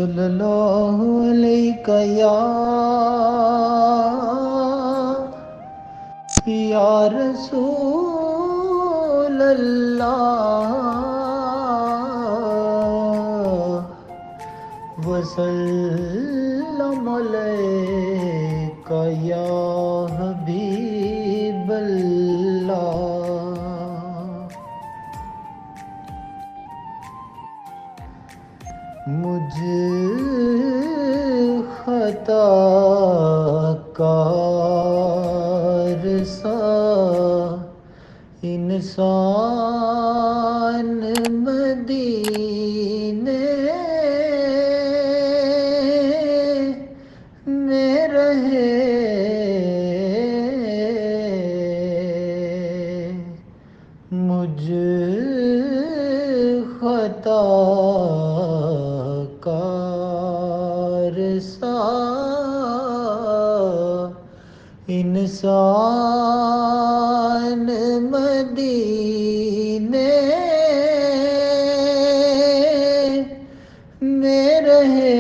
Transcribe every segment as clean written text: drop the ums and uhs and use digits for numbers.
صلی اللہ علیہ یا رسول اللہ وسلم علیک یا حبیب اللہ۔ مجھ خطا کار سا انسان مدینے میں رہے، مجھ خطا کار سا انسان مدینے میں رہے،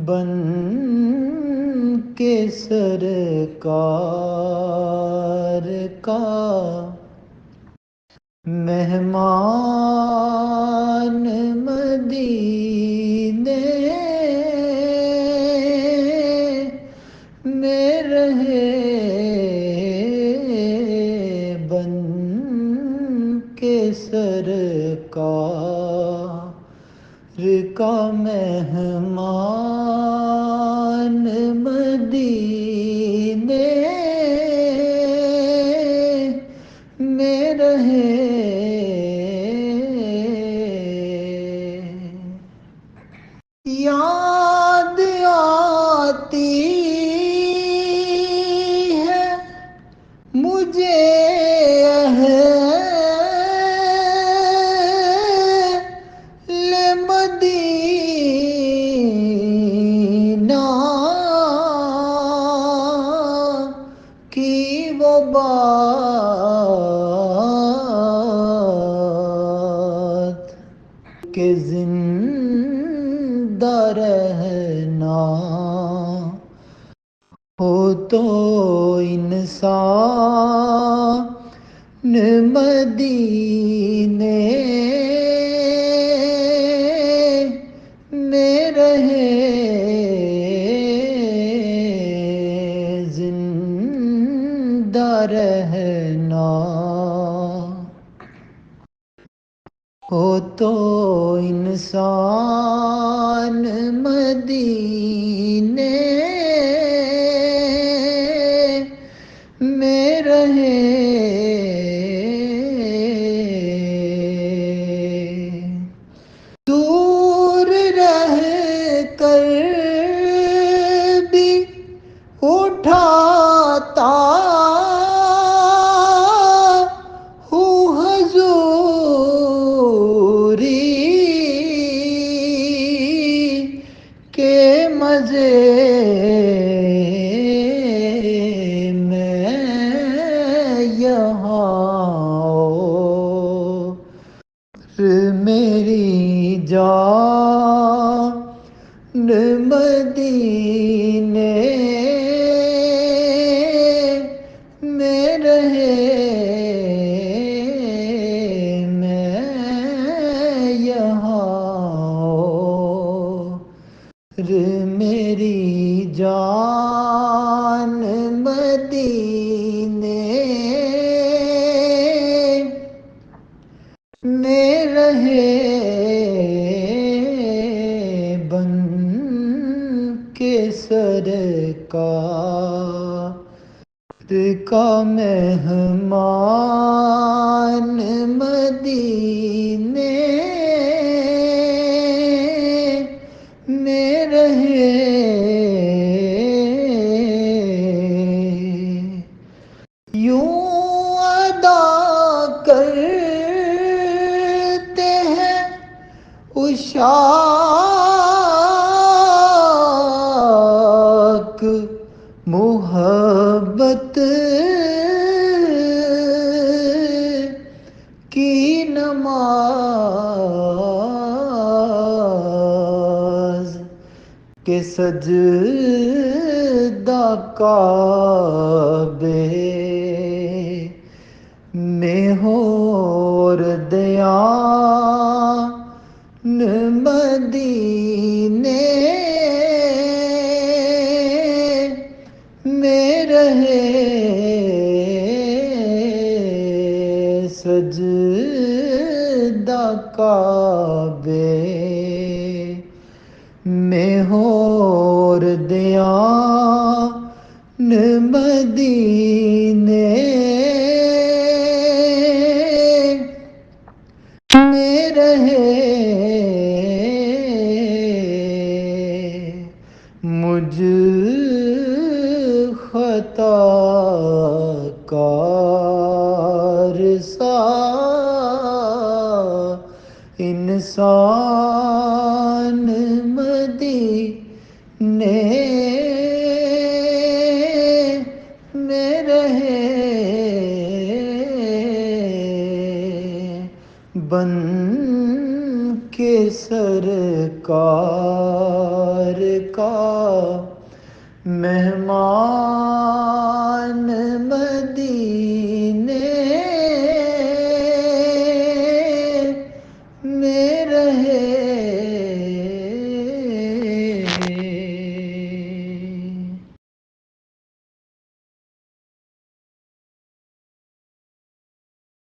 بن کے سرکار کا مہمان مدینے میں رہے، بن کے سرکار کا مہمان مدینے میں رہے، یاد آتی ہے مجھے اہل مدینہ کی وہ بات کہ زندہ رہنا ہو تو انسان مدینے میں رہے، زندہ رہنا ہو تو انسان مدینے میں رہے، دور رہ کر بھی اٹھاتا ہوں حضوری کے مزے میں یہاں اور میری جان مدینے میں رہے، میں یہاں اور میری جان مدینے میں رہے، بن کے سرکار کا مہمان مدینے میں رہے، یوں ادا کرتے ہیں عشاق محبت کی نماز نماز کہ سجدہ کعبے میں ہو اور دیان مدینے میں رہے سجدہ کعبے میں ہو اور دیان مدینے میں رہے مجھ خطا کار سا انسان مدینے میں رہے بن کے سرکار کا مہمان مدینے میں رہے